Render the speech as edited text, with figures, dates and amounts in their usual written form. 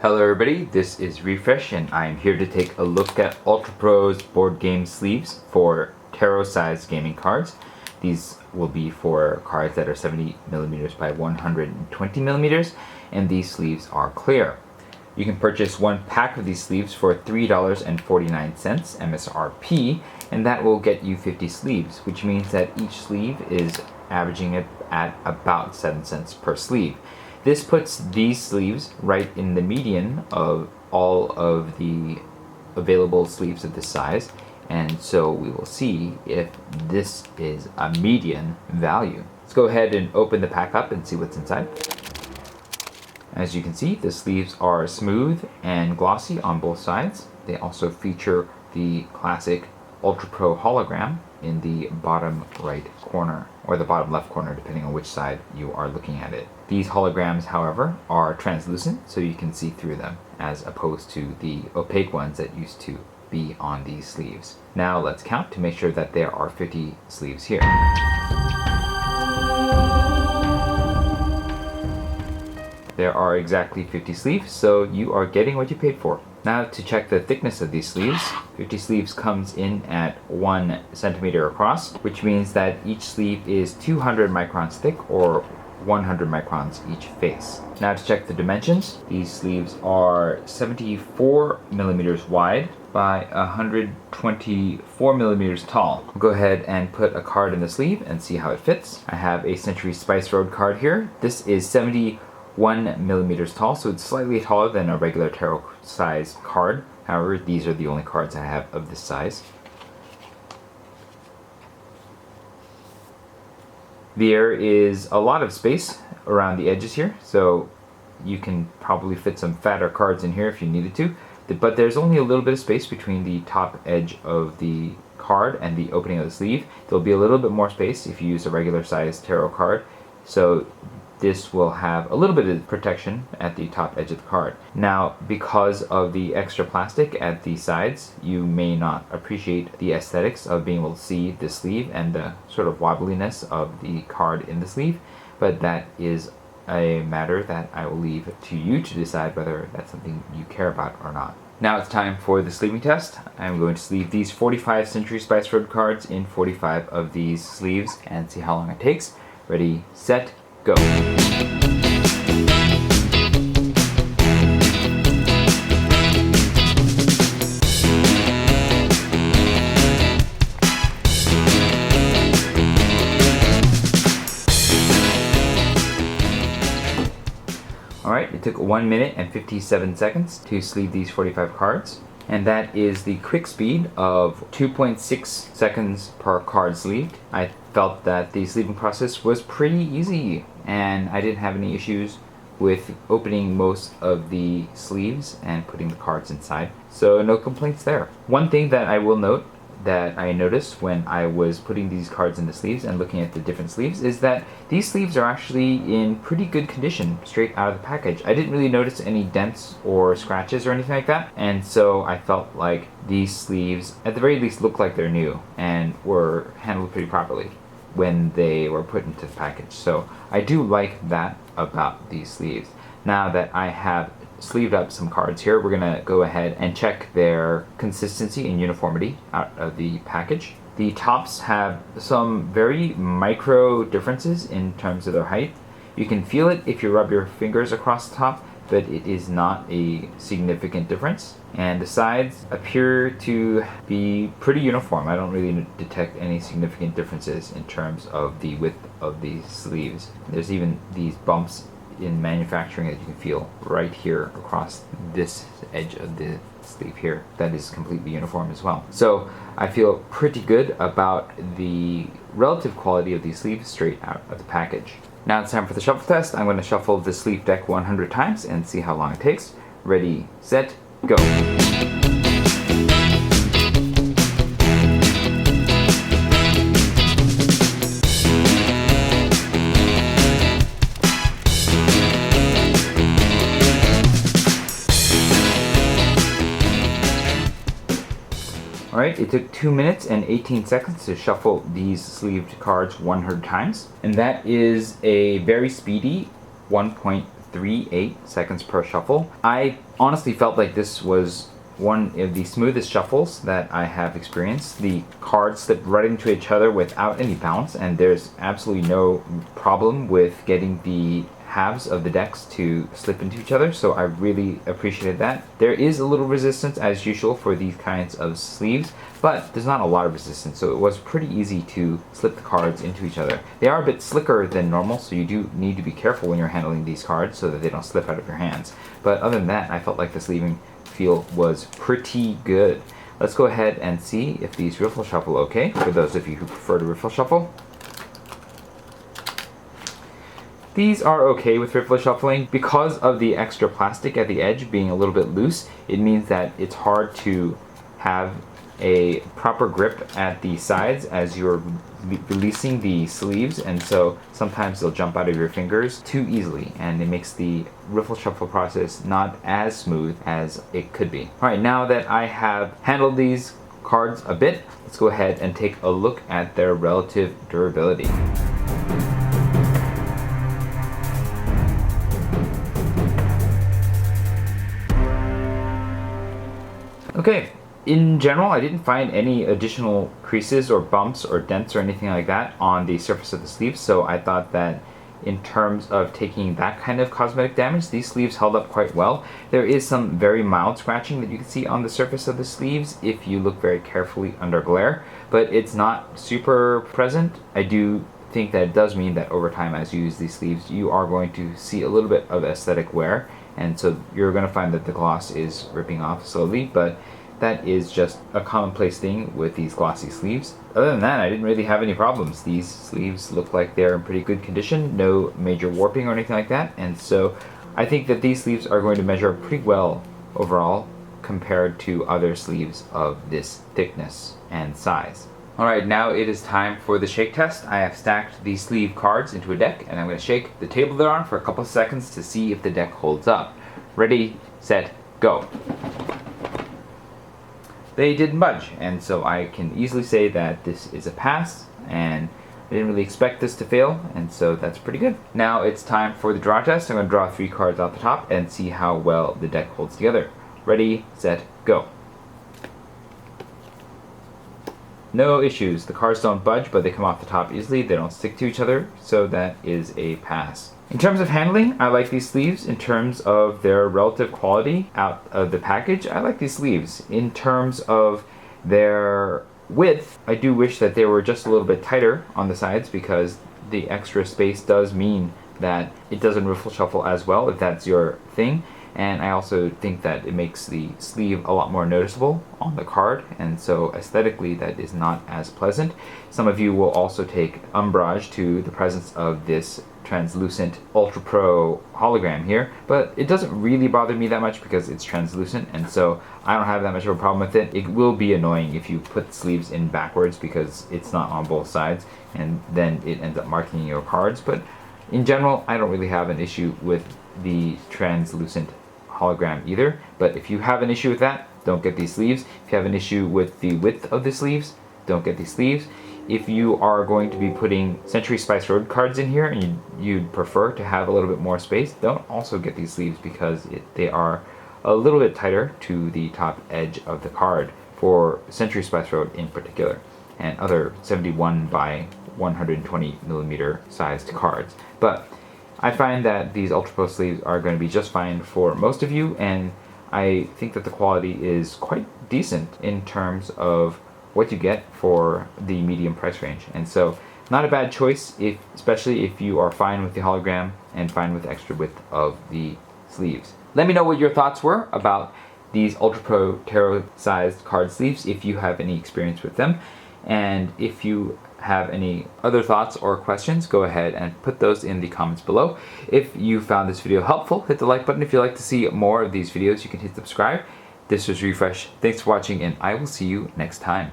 Hello everybody, this is Refresh and I'm here to take a look at Ultra Pro's board game sleeves for tarot sized gaming cards. These will be for cards that are 70mm by 120mm, and these sleeves are clear. You can purchase one pack of these sleeves for $3.49 MSRP, and that will get you 50 sleeves, which means that each sleeve is averaging it at about 7 cents per sleeve. This puts these sleeves right in the median of all of the available sleeves of this size, and so we will see if this is a median value. Let's go ahead and open the pack up and see what's inside. As you can see, the sleeves are smooth and glossy on both sides. They also feature the classic Ultra Pro hologram in the bottom right corner, or the bottom left corner, depending on which side you are looking at it. These holograms, however, are translucent, so you can see through them, as opposed to the opaque ones that used to be on these sleeves. Now let's count to make sure that there are 50 sleeves here. There are exactly 50 sleeves, so you are getting what you paid for. Now to check the thickness of these sleeves, 50 sleeves comes in at 1 centimeter across, which means that each sleeve is 200 microns thick, or 100 microns each face. Now to check the dimensions, these sleeves are 74 millimeters wide by 124 millimeters tall. We'll go ahead and put a card in the sleeve and see how it fits. I have a Century Spice Road card here. This is 71 millimeters tall, so it's slightly taller than a regular tarot size card. However, these are the only cards I have of this size. There is a lot of space around the edges here, so you can probably fit some fatter cards in here if you needed to, but there's only a little bit of space between the top edge of the card and the opening of the sleeve. There'll be a little bit more space if you use a regular size tarot card, so this will have a little bit of protection at the top edge of the card. Now, because of the extra plastic at the sides, you may not appreciate the aesthetics of being able to see the sleeve and the sort of wobbliness of the card in the sleeve, but that is a matter that I will leave to you to decide whether that's something you care about or not. Now it's time for the sleeving test. I'm going to sleeve these 45 Century Spice Road cards in 45 of these sleeves and see how long it takes. Ready, set, go. Alright, it took 1 minute and 57 seconds to sleeve these 45 cards, and that is the quick speed of 2.6 seconds per card sleeved. I felt that the sleeving process was pretty easy, and I didn't have any issues with opening most of the sleeves and putting the cards inside, so no complaints there. One thing that I will note that I noticed when I was putting these cards into sleeves and looking at the different sleeves is that these sleeves are actually in pretty good condition straight out of the package. I didn't really notice any dents or scratches or anything like that, and so I felt like these sleeves at the very least look like they're new and were handled pretty properly when they were put into the package. So I do like that about these sleeves. Now that I have sleeved up some cards here, we're gonna go ahead and check their consistency and uniformity out of the package. The tops have some very micro differences in terms of their height. You can feel it if you rub your fingers across the top, but it is not a significant difference. And the sides appear to be pretty uniform. I don't really detect any significant differences in terms of the width of these sleeves. There's even these bumps in manufacturing that you can feel right here across this edge of the sleeve here. That is completely uniform as well. So I feel pretty good about the relative quality of these sleeves straight out of the package. Now it's time for the shuffle test. I'm going to shuffle the sleeve deck 100 times and see how long it takes. Ready, set, go. Alright, it took 2 minutes and 18 seconds to shuffle these sleeved cards 100 times, and that is a very speedy 1.3 0.38 seconds per shuffle. I honestly felt like this was one of the smoothest shuffles that I have experienced. The cards slip right into each other without any bounce, and there's absolutely no problem with getting the halves of the decks to slip into each other, so I really appreciated that. There is a little resistance as usual for these kinds of sleeves, but there's not a lot of resistance, so it was pretty easy to slip the cards into each other. They are a bit slicker than normal, so you do need to be careful when you're handling these cards so that they don't slip out of your hands. But other than that, I felt like the sleeving feel was pretty good. Let's go ahead and see if these Riffle shuffle okay, for those of you who prefer to Riffle shuffle. These are okay with Riffle shuffling. Because of the extra plastic at the edge being a little bit loose, it means that it's hard to have a proper grip at the sides as you're releasing the sleeves, and so sometimes they'll jump out of your fingers too easily, and it makes the Riffle shuffle process not as smooth as it could be. Alright, now that I have handled these cards a bit, let's go ahead and take a look at their relative durability. Okay, in general, I didn't find any additional creases or bumps or dents or anything like that on the surface of the sleeves, so I thought that in terms of taking that kind of cosmetic damage, these sleeves held up quite well. There is some very mild scratching that you can see on the surface of the sleeves if you look very carefully under glare, but it's not super present. I do think that it does mean that over time, as you use these sleeves, you are going to see a little bit of aesthetic wear, and so you're going to find that the gloss is ripping off slowly, but that is just a commonplace thing with these glossy sleeves. Other than that, I didn't really have any problems. These sleeves look like they're in pretty good condition, no major warping or anything like that, and so I think that these sleeves are going to measure pretty well overall compared to other sleeves of this thickness and size. Alright, now it is time for the shake test. I have stacked the sleeve cards into a deck, and I'm going to shake the table they're on for a couple of seconds to see if the deck holds up. Ready, set, go. They didn't budge, and so I can easily say that this is a pass, and I didn't really expect this to fail, and so that's pretty good. Now it's time for the draw test. I'm going to draw 3 cards off the top and see how well the deck holds together. Ready, set, go. No issues. The cards don't budge, but they come off the top easily. They don't stick to each other, so that is a pass. In terms of handling, I like these sleeves. In terms of their relative quality out of the package, I like these sleeves. In terms of their width, I do wish that they were just a little bit tighter on the sides, because the extra space does mean that it doesn't Riffle shuffle as well, if that's your thing. And I also think that it makes the sleeve a lot more noticeable on the card, and so aesthetically that is not as pleasant. Some of you will also take umbrage to the presence of this translucent Ultra Pro hologram here, but it doesn't really bother me that much because it's translucent, and so I don't have that much of a problem with it. It will be annoying if you put sleeves in backwards because it's not on both sides, and then it ends up marking your cards, but in general, I don't really have an issue with the translucent hologram either. But if you have an issue with that, don't get these sleeves. If you have an issue with the width of the sleeves, don't get these sleeves. If you are going to be putting Century Spice Road cards in here and you'd prefer to have a little bit more space, don't also get these sleeves because they are a little bit tighter to the top edge of the card for Century Spice Road in particular, and other 71 by 120 millimeter sized cards. But I find that these Ultra Pro sleeves are going to be just fine for most of you, and I think that the quality is quite decent in terms of what you get for the medium price range. And so, not a bad choice, especially if you are fine with the hologram and fine with the extra width of the sleeves. Let me know what your thoughts were about these Ultra Pro Tarot sized card sleeves, if you have any experience with them. And if you have any other thoughts or questions, go ahead and put those in the comments below. If you found this video helpful, hit the like button. If you'd like to see more of these videos, you can hit subscribe. This was Refresh. Thanks for watching, and I will see you next time.